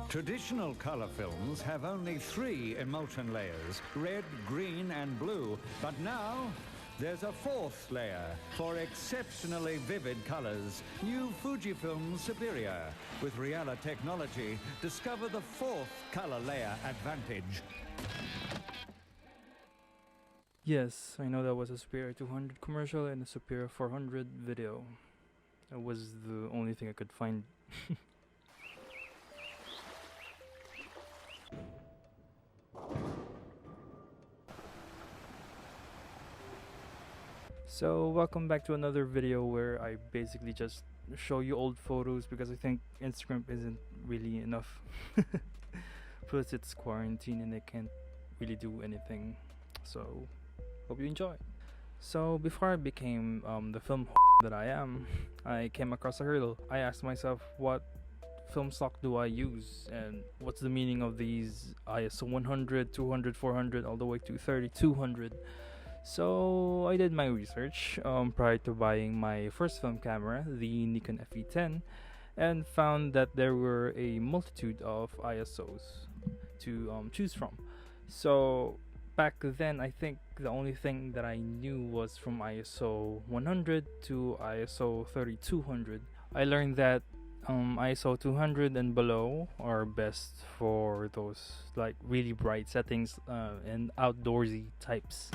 Traditional color films have only 3 emulsion layers, red, green, and blue. But now, there's a 4th layer for exceptionally vivid colors. New Fujifilm Superia. With Reala technology, discover the 4th color layer advantage. Yes, I know that was a Superia 200 commercial and a Superia 400 video. That was the only thing I could find. So welcome back to another video where I basically just show you old photos because I think Instagram isn't really enough. Plus it's quarantine and I can't really do anything. So hope you enjoy. So before I became the film that I am, I came across a hurdle. I asked myself, what film stock do I use and what's the meaning of these ISO 100, 200, 400 all the way to 3200. So I did my research prior to buying my first film camera, the Nikon FE10, and found that there were a multitude of ISOs to choose from. So back then, I think the only thing that I knew was from ISO 100 to ISO 3200. I learned that ISO 200 and below are best for those like really bright settings and outdoorsy types.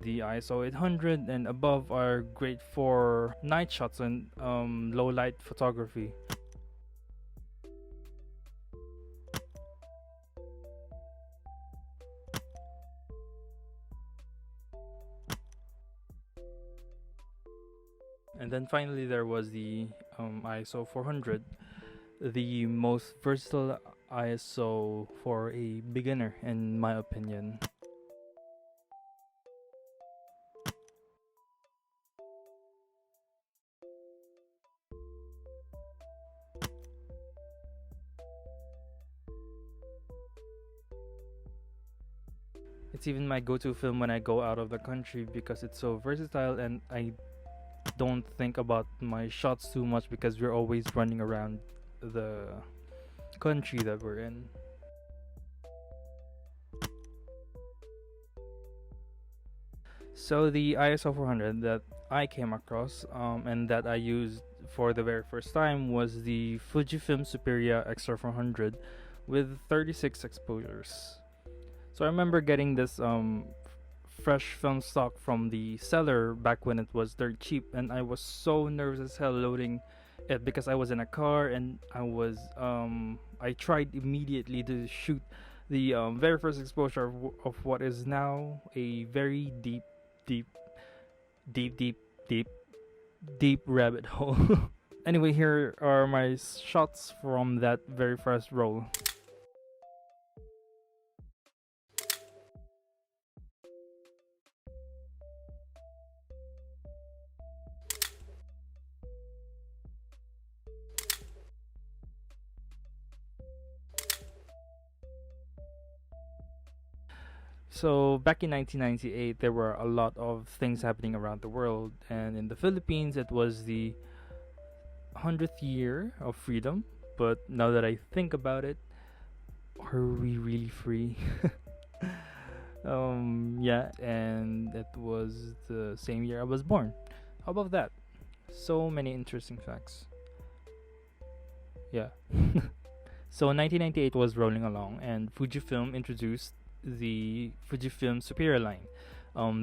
The ISO 800 and above are great for night shots and low light photography. And then finally there was the ISO 400, the most versatile ISO for a beginner in my opinion. It's even my go-to film when I go out of the country because it's so versatile and I don't think about my shots too much because we're always running around the country that we're in. So the ISO 400 that I came across and that I used for the very first time was the Fujifilm Superia Extra 400 with 36 exposures. So I remember getting this fresh film stock from the seller back when it was dirt cheap, and I was so nervous as hell loading it because I was in a car and I tried immediately to shoot the very first exposure of what is now a very deep rabbit hole. Anyway, here are my shots from that very first roll. So back in 1998, there were a lot of things happening around the world, and in the Philippines it was the 100th year of freedom. But now that I think about it, are we really free? Yeah, and it was the same year I was born. How about that? So many interesting facts. Yeah. So 1998 was rolling along, and Fujifilm introduced the Fujifilm Superia line.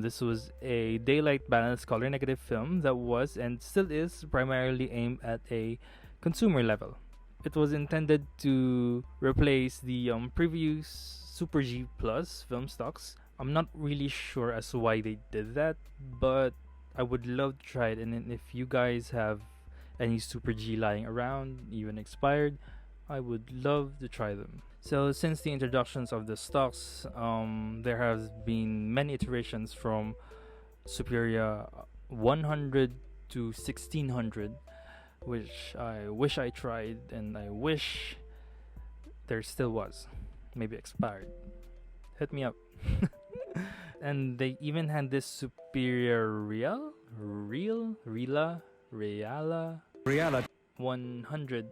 This was a daylight balanced color negative film that was and still is primarily aimed at a consumer level. It was intended to replace the previous Super G Plus film stocks. I'm not really sure as to why they did that, but I would love to try it, and if you guys have any Super G lying around, even expired, I would love to try them. So since the introductions of the stocks, there has been many iterations from Superia 100 to 1600. which I wish I tried, and I wish there still was. Maybe expired. Hit me up. And they even had this Superia Reality. 100,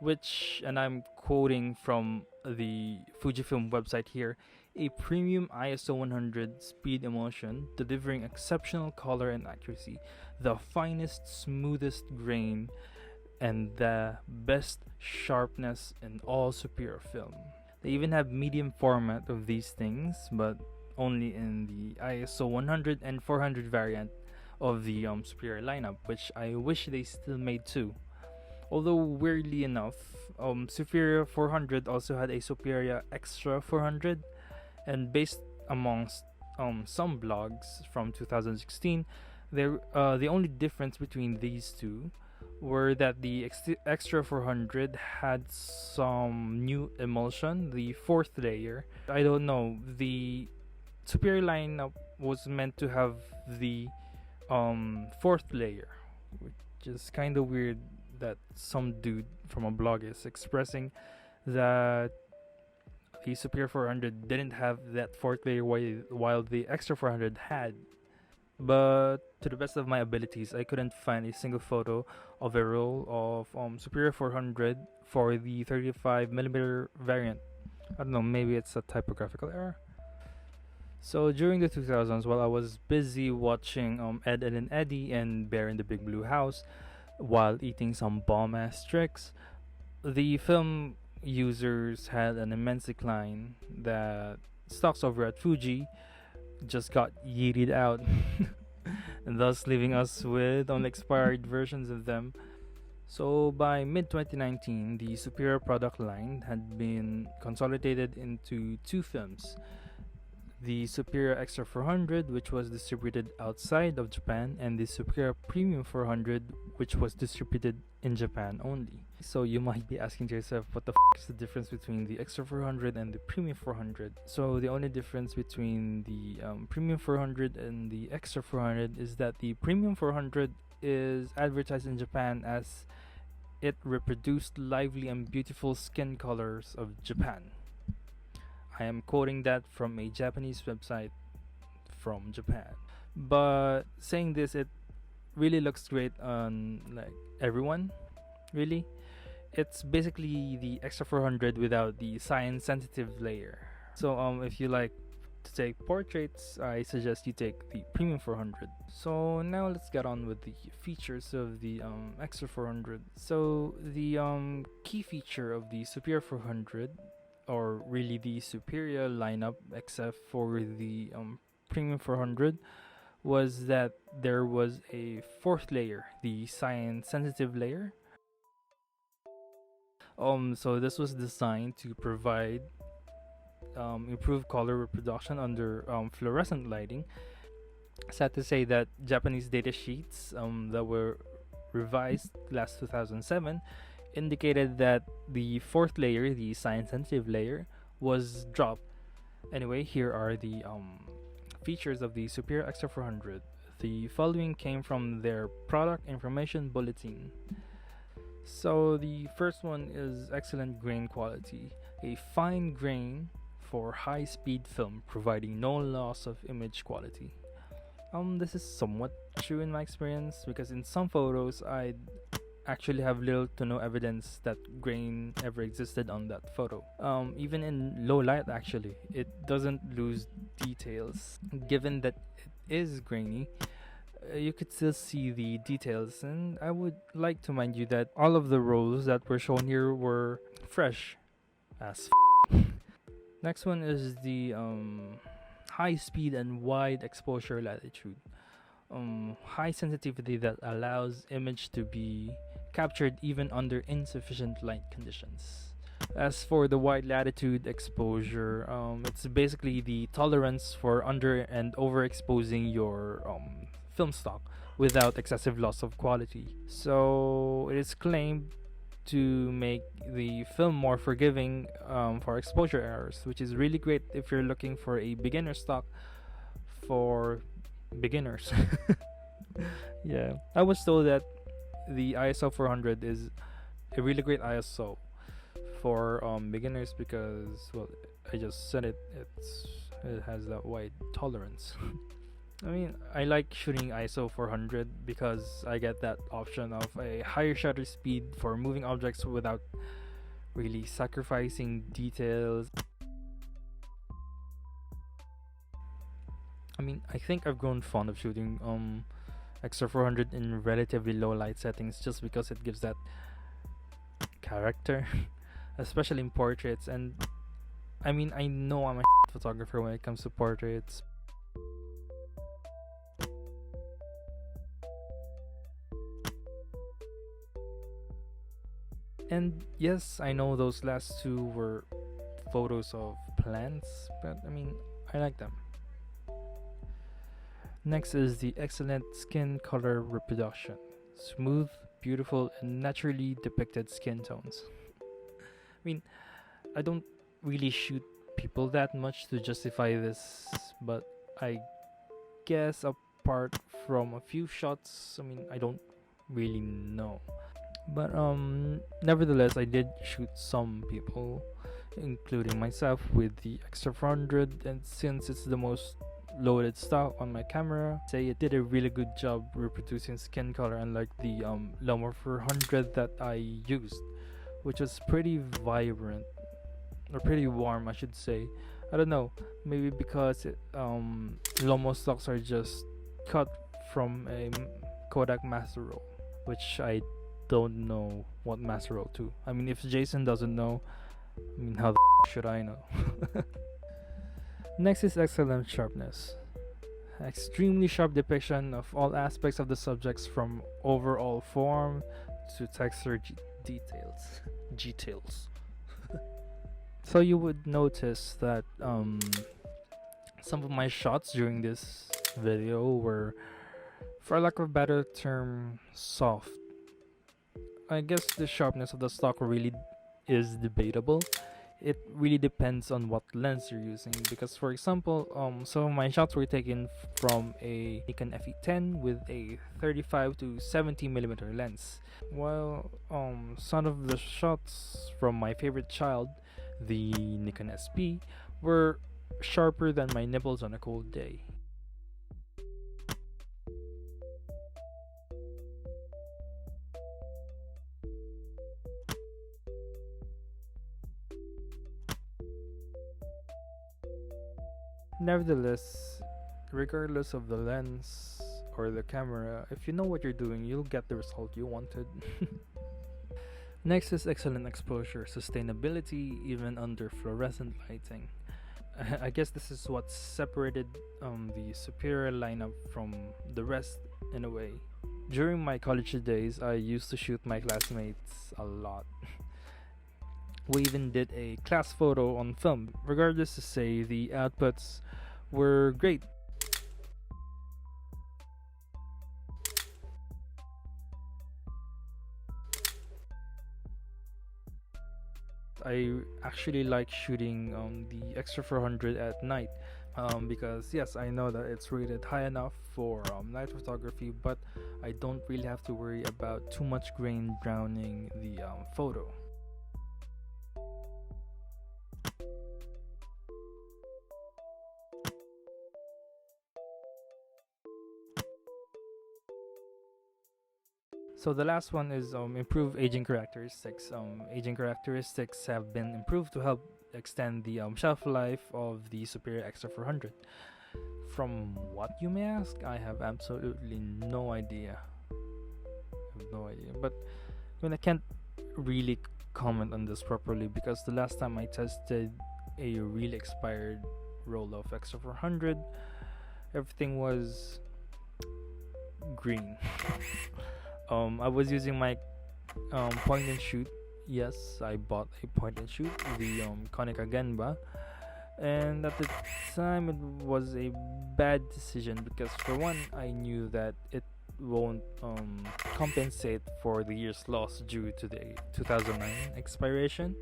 which, and I'm quoting from the Fujifilm website here, a premium ISO 100 speed emulsion delivering exceptional color and accuracy, the finest, smoothest grain, and the best sharpness in all Superia film. They even have medium format of these things, but only in the ISO 100 and 400 variant of the Superia lineup, which I wish they still made too. Although weirdly enough, Superia 400 also had a Superia Extra 400, and based amongst some blogs from 2016, the only difference between these two were that the Extra 400 had some new emulsion, the fourth layer. I don't know, the Superia lineup was meant to have the fourth layer, which is kind of weird that some dude from a blog is expressing that the Superia 400 didn't have that fourth layer while the Extra 400 had. But to the best of my abilities, I couldn't find a single photo of a roll of Superia 400 for the 35mm variant. I don't know, maybe it's a typographical error. So during the 2000s, while I was busy watching Ed, Edd n Eddy and Bear in the Big Blue House while eating some bomb-ass tricks, the film users had an immense decline that stocks over at Fuji just got yeeted out, and thus leaving us with unexpired versions of them. So by mid-2019, the Superia product line had been consolidated into two films. The Superia Extra 400, which was distributed outside of Japan, and the Superia Premium 400, which was distributed in Japan only. So you might be asking to yourself, what the is the difference between the Extra 400 and the Premium 400? So the only difference between the Premium 400 and the Extra 400 is that the Premium 400 is advertised in Japan as it reproduced lively and beautiful skin colors of Japan. I am quoting that from a Japanese website from Japan. But saying this, it really looks great on like everyone, really. It's basically the Extra 400 without the science sensitive layer. So if you like to take portraits, I suggest you take the Premium 400. So now let's get on with the features of the Extra 400. So the key feature of the Superia 400, or really the Superia lineup except for the Premium 400, was that there was a fourth layer, the science sensitive layer. So this was designed to provide improved color reproduction under fluorescent lighting. Sad to say that Japanese data sheets that were revised last 2007 indicated that the fourth layer, the science sensitive layer, was dropped. Anyway, here are the features of the Superia Extra 400. The following came from their product information bulletin. So the first one is excellent grain quality, a fine grain for high-speed film, providing no loss of image quality. This is somewhat true in my experience, because in some photos I'd actually have little to no evidence that grain ever existed on that photo. Even in low light, actually, it doesn't lose details. Given that it is grainy, you could still see the details, and I would like to mind you that all of the rolls that were shown here were fresh as Next one is the high speed and wide exposure latitude. High sensitivity that allows image to be captured even under insufficient light conditions. As for the wide latitude exposure, it's basically the tolerance for under and overexposing your film stock without excessive loss of quality. So it is claimed to make the film more forgiving for exposure errors, which is really great if you're looking for a beginner stock for beginners. Yeah, I was told that the ISO 400 is a really great ISO for beginners because, well, I just said it. It has that wide tolerance. I mean, I like shooting ISO 400 because I get that option of a higher shutter speed for moving objects without really sacrificing details. I mean, I think I've grown fond of shooting Extra 400 in relatively low light settings just because it gives that character, especially in portraits. And I mean, I know I'm a photographer when it comes to portraits. And yes, I know those last two were photos of plants, but I mean, I like them. Next is the excellent skin color reproduction. Smooth, beautiful, and naturally depicted skin tones. I mean, I don't really shoot people that much to justify this, but I guess apart from a few shots, I mean, I don't really know. But nevertheless, I did shoot some people, including myself, with the Extra 400, and since it's the most loaded stock on my camera, say it did a really good job reproducing skin color, unlike the Loma 400 that I used, which was pretty vibrant, or pretty warm, I should say. I don't know, maybe because Lomo stocks are just cut from a Kodak Master Roll, which I don't know what Master Roll to. I mean, if Jason doesn't know, I mean, how the should I know? Next is excellent sharpness. Extremely sharp depiction of all aspects of the subjects, from overall form to texture details. Details. So you would notice that some of my shots during this video were, for lack of a better term, soft. I guess the sharpness of the stock really is debatable. It really depends on what lens you're using, because for example, some of my shots were taken from a Nikon FE10 with a 35 to 70mm lens, while some of the shots from my favorite child, the Nikon SP, were sharper than my nipples on a cold day. Nevertheless, regardless of the lens or the camera, if you know what you're doing, you'll get the result you wanted. Next is excellent exposure, sustainability even under fluorescent lighting. I guess this is what separated the Superia lineup from the rest in a way. During my college days, I used to shoot my classmates a lot. We even did a class photo on film. Regardless to say, the outputs were great. I actually like shooting the Extra 400 at night because yes, I know that it's rated high enough for night photography, but I don't really have to worry about too much grain drowning the photo. So the last one is improved aging characteristics. Aging characteristics have been improved to help extend the shelf life of the Superia Extra 400. From what you may ask, I have absolutely no idea. But I can't really comment on this properly because the last time I tested a really expired roll of Extra 400, everything was green. I was using my point and shoot. Yes, I bought a point and shoot, the Konica Genba, and at the time it was a bad decision because for one, I knew that it won't compensate for the year's loss due to the 2009 expiration,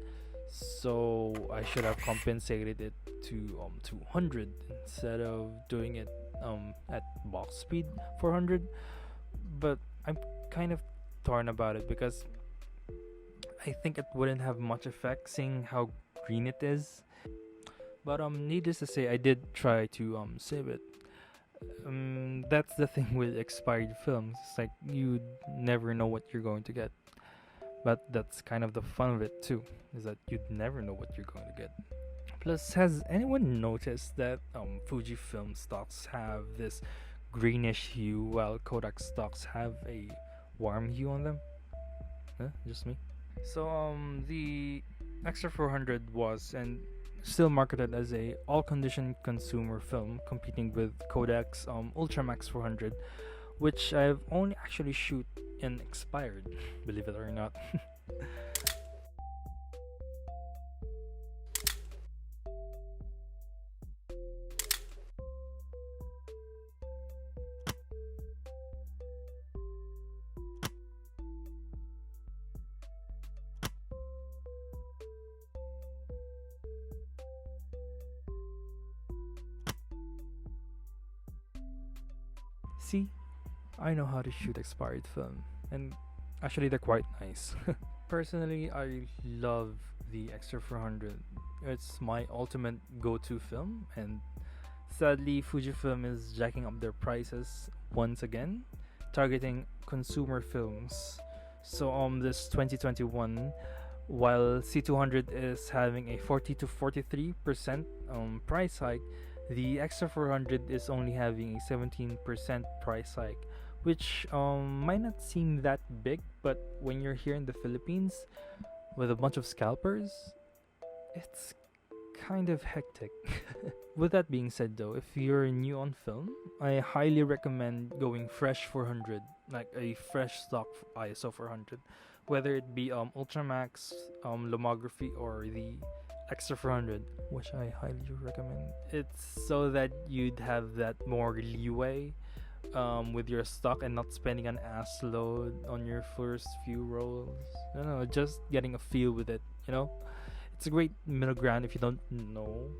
so I should have compensated it to 200 instead of doing it at box speed 400. But I'm kind of torn about it because I think it wouldn't have much effect seeing how green it is. But needless to say, I did try to save it. That's the thing with expired films. It's like you never know what you're going to get. But that's kind of the fun of it too, is that you'd never know what you're going to get. Plus, has anyone noticed that Fujifilm stocks have this greenish hue while Kodak stocks have a warm hue on them? Huh? Just me? So the Extra 400 was and still marketed as a all-condition consumer film, competing with Kodak's Ultramax 400, which I've only actually shoot in expired, believe it or not. See, I know how to shoot expired film, and actually they're quite nice. Personally, I love the Extra 400. It's my ultimate go-to film, and sadly Fujifilm is jacking up their prices once again, targeting consumer films. So this 2021, while C200 is having a 40 to 43% price hike, the Extra 400 is only having a 17% price hike, which might not seem that big, but when you're here in the Philippines with a bunch of scalpers, it's kind of hectic. With that being said though, if you're new on film, I highly recommend going fresh 400, like a fresh stock ISO 400, whether it be Ultramax, Lomography, or the Extra 400, which I highly recommend. It's so that you'd have that more leeway with your stock and not spending an ass load on your first few rolls. No, just getting a feel with it, you know? It's a great middle ground if you don't know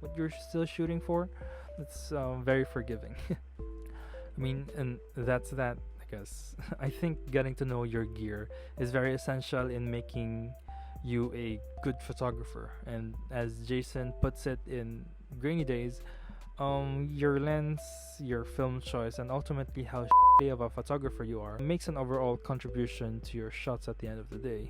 what you're still shooting for. It's very forgiving. I mean, and that's that, I guess. I think getting to know your gear is very essential in making you a good photographer, and as Jason puts it in Grainy Days, your lens, your film choice, and ultimately how of a photographer you are makes an overall contribution to your shots at the end of the day.